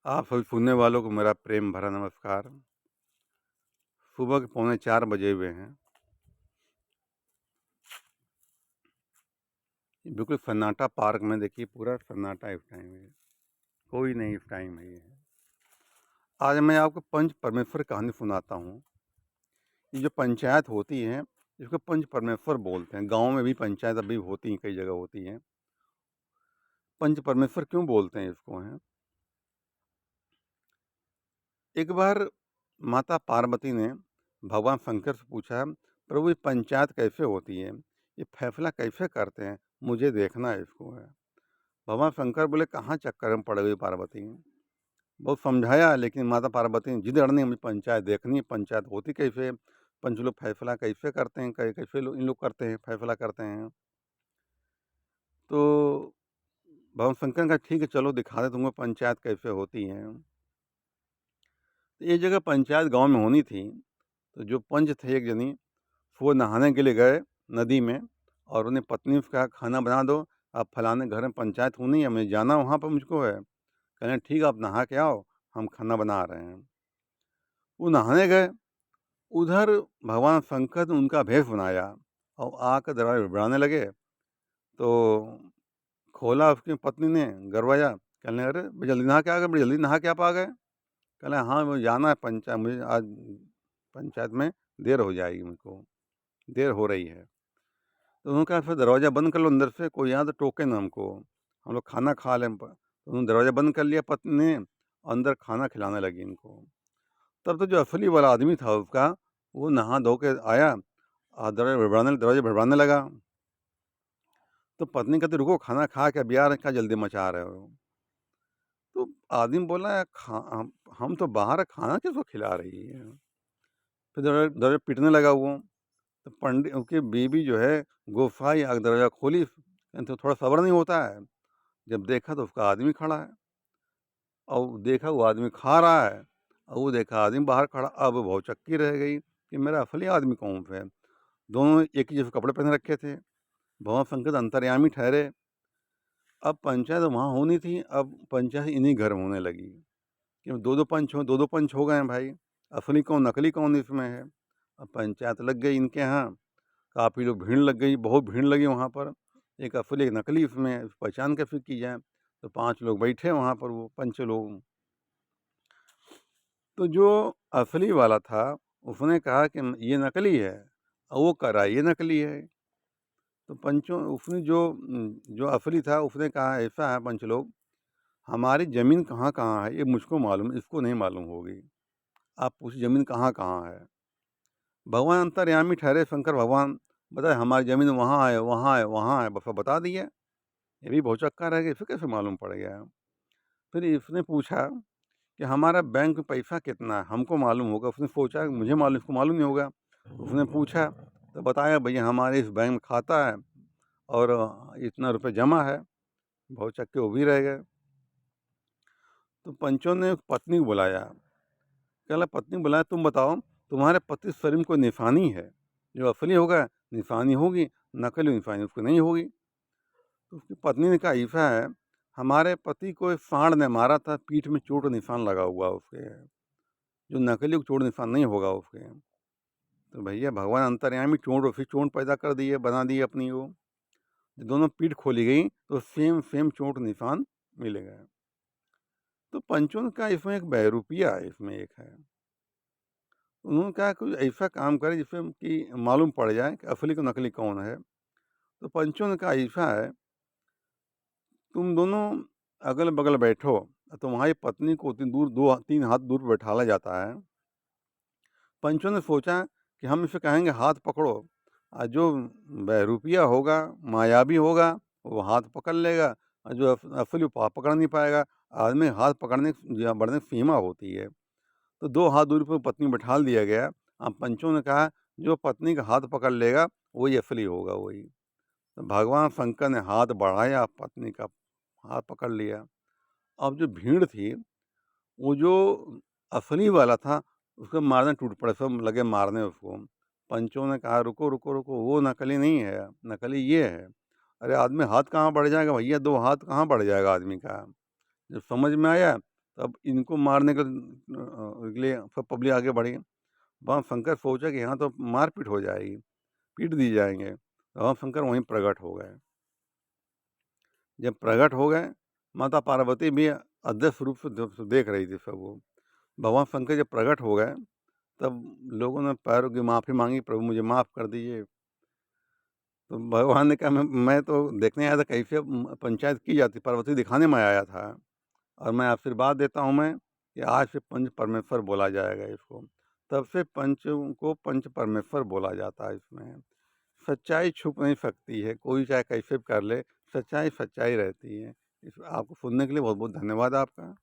आप सभी सुनने वालों को मेरा प्रेम भरा नमस्कार। सुबह के पौने 4 बजे हुए हैं। बिल्कुल सन्नाटा पार्क में देखिए, पूरा सन्नाटा इस टाइम है, कोई नहीं इस टाइम है ये। आज मैं आपको पंच परमेश्वर कहानी सुनाता हूँ। ये जो पंचायत होती है, इसको पंच परमेश्वर बोलते हैं। गाँव में भी पंचायत अभी होती हैं, कई जगह होती हैं। पंच परमेश्वर क्यों बोलते हैं इसको हैं? एक बार माता पार्वती ने भगवान शंकर से पूछा, प्रभु ये पंचायत कैसे होती है, ये फैसला कैसे करते हैं, मुझे देखना है इसको है। भगवान शंकर बोले, कहाँ चक्कर में पड़ गई पार्वती। बहुत समझाया, लेकिन माता पार्वती ने जिद अड़नी, मुझे पंचायत देखनी है, पंचायत होती कैसे, पंच लोग फैसला कैसे करते हैं, कैसे लोग इन लोग करते हैं, फैसला करते हैं। तो भगवान शंकर का ठीक है, चलो दिखा दे तुमको पंचायत कैसे होती है। तो ये जगह पंचायत गांव में होनी थी। तो जो पंच थे एक जनी, वो नहाने के लिए गए नदी में, और उन्हें पत्नी से कहा, खाना बना दो, अब फलाने घर में पंचायत होनी है, मुझे जाना वहाँ पर मुझको है। कहने ठीक है, आप नहा के आओ, हम खाना बना रहे हैं। वो नहाने गए। उधर भगवान शंकर ने उनका भेष बनाया और आकर दरवाजा बढ़ाने लगे। तो खोला, उसकी पत्नी ने गरवाया। कहने, अरे बड़ी जल्दी नहा के आ गए, बड़ी जल्दी नहा के आप आ गए। कहने, हाँ मुझे जाना है पंचायत, मुझे आज पंचायत में देर हो जाएगी, मुझको देर हो रही है। तो उन्होंने कहा, फिर दरवाज़ा बंद कर लो, अंदर से कोई यहाँ तो टोके ना हमको, हम लोग खाना खा लें। तो उन्होंने दरवाज़ा बंद कर लिया पत्नी ने, अंदर खाना खिलाने लगी इनको। तब तो जो असली वाला आदमी था उसका, वो नहा धो के आया और दरवाजे भड़बड़ाने लगा। तो पत्नी कहती, रुको, खाना खा के अब यार क्या जल्दी मचा रहे हो। तो आदमी बोला, हम तो बाहर खाना किसको खिला रही है। फिर दरवाजा पीटने लगा वो। तो पंडित उसकी बीवी जो है, गोसाई आग दरवाजा खोली, तो थोड़ा सब्र नहीं होता है। जब देखा तो उसका आदमी खड़ा है, और देखा वो आदमी खा रहा है, और वो देखा आदमी बाहर खड़ा। अब भौचक्की रह गई कि मेरा असली आदमी कौन है। दोनों एक ही जैसे कपड़े पहन रखे थे। भगवान शंकर अंतर्यामी ठहरे। अब पंचायत वहाँ होनी थी, अब पंचायत इन्हीं घर में होने लगी। कि दो दो पंच हो गए हैं भाई, असली कौन नकली कौन इसमें है। अब पंचायत लग गई इनके यहाँ। काफ़ी लोग, भीड़ लग गई, बहुत भीड़ लगी वहाँ पर। एक असली एक नकली, इसमें पहचान कैसे की जाए। तो 5 लोग बैठे वहाँ पर, वो पंच लोग। तो जो असली वाला था, उसने कहा कि ये नकली है, और वो कह रहा है ये नकली है। तो पंचों उसने जो असली था, उसने कहा, ऐसा है पंच लोग, हमारी ज़मीन कहाँ कहाँ है ये मुझको मालूम है, इसको नहीं मालूम होगी। आप पूछिए ज़मीन कहाँ कहाँ है। भगवान अंतर्यामी ठहरे, शंकर भगवान बताए, हमारी ज़मीन वहाँ है, वहाँ है, वहाँ है, बस बता दिया। ये भी भौचक्का रह गया, इसे कैसे मालूम पड़ गया। फिर इसने पूछा कि हमारा बैंक में पैसा कितना है, हमको मालूम होगा। उसने सोचा कि मुझे मालूम, इसको मालूम नहीं होगा। उसने पूछा तो बताया, भैया हमारे इस बैंक में खाता है, और इतना रुपये जमा है। भौचक्के वो भी रह गए। तो पंचों ने पत्नी को बुलाया। कहला, पत्नी बुलाया, तुम बताओ, तुम्हारे पति शरीर में कोई निशानी है, जो असली होगा निशानी होगी, नकली निशानी उसको नहीं होगी। तो उसकी पत्नी ने कहा, ऐसा है, हमारे पति को एक सांड ने मारा था, पीठ में चोट निशान लगा हुआ उसके, जो नकली को चोट निशान नहीं होगा उसके। तो भैया भगवान अंतर्यामी चोट, फिर चोट पैदा कर दी है, बना दी है अपनी वो। जब दोनों पीठ खोली गई तो सेम सेम चोट निशान मिलेगा। तो पंचों ने कहा, इसमें एक बहरूपिया है, इसमें एक है। उन्होंने कहा, कुछ ऐसा काम करे जिसमें कि मालूम पड़ जाए कि असली को नकली कौन है। तो पंचों ने कहा, ऐसा है, तुम दोनों अगल बगल बैठो, तुम्हारी पत्नी को उतनी दूर, 2-3 हाथ दूर बैठाला जाता है। पंचों ने सोचा कि हम इसे कहेंगे हाथ पकड़ो, और जो बहरूपिया होगा, मायावी होगा, वो हाथ पकड़ लेगा, और जो असली वो पकड़ नहीं पाएगा। आदमी हाथ पकड़ने बढ़ने की सीमा होती है। तो 2 हाथ दूरी पर पत्नी बैठा दिया गया। अब पंचों ने कहा, जो पत्नी का हाथ पकड़ लेगा वही असली होगा, वही। तो भगवान शंकर ने हाथ बढ़ाया, पत्नी का हाथ पकड़ लिया। अब जो भीड़ थी, वो जो असली वाला था, उसको मारने टूट पड़े, सब लगे मारने उसको। पंचों ने कहा, रुको रुको रुको, वो नकली नहीं है, नकली ये है। अरे आदमी हाथ कहाँ बढ़ जाएगा भैया, 2 हाथ कहाँ बढ़ जाएगा आदमी का। जब समझ में आया तब इनको मारने के लिए सब पब्लिक आगे बढ़ी। भगवान शंकर सोचा कि यहाँ तो मार-पीट हो जाएगी, पीट दिए जाएँगे। भगवान शंकर वहीं प्रकट हो गए। जब प्रकट हो गए, माता पार्वती भी अदृश्य रूप से देख रही थी सब वो। भगवान शंकर जब प्रकट हो गए, तब लोगों ने पैरों की माफ़ी माँगी, प्रभु मुझे माफ़ कर दीजिए। तो भगवान ने कहा मैं तो देखने आया था कैसे पंचायत की जाती, पार्वती दिखाने में आया था। और मैं आशीर्वाद देता हूँ मैं कि आज से पंच परमेश्वर बोला जाएगा इसको। तब से पंच को पंच परमेश्वर बोला जाता है इसमें। सच्चाई छुप नहीं सकती है, कोई चाहे कैसे भी कर ले, सच्चाई सच्चाई रहती है। इस आपको सुनने के लिए बहुत-बहुत धन्यवाद आपका।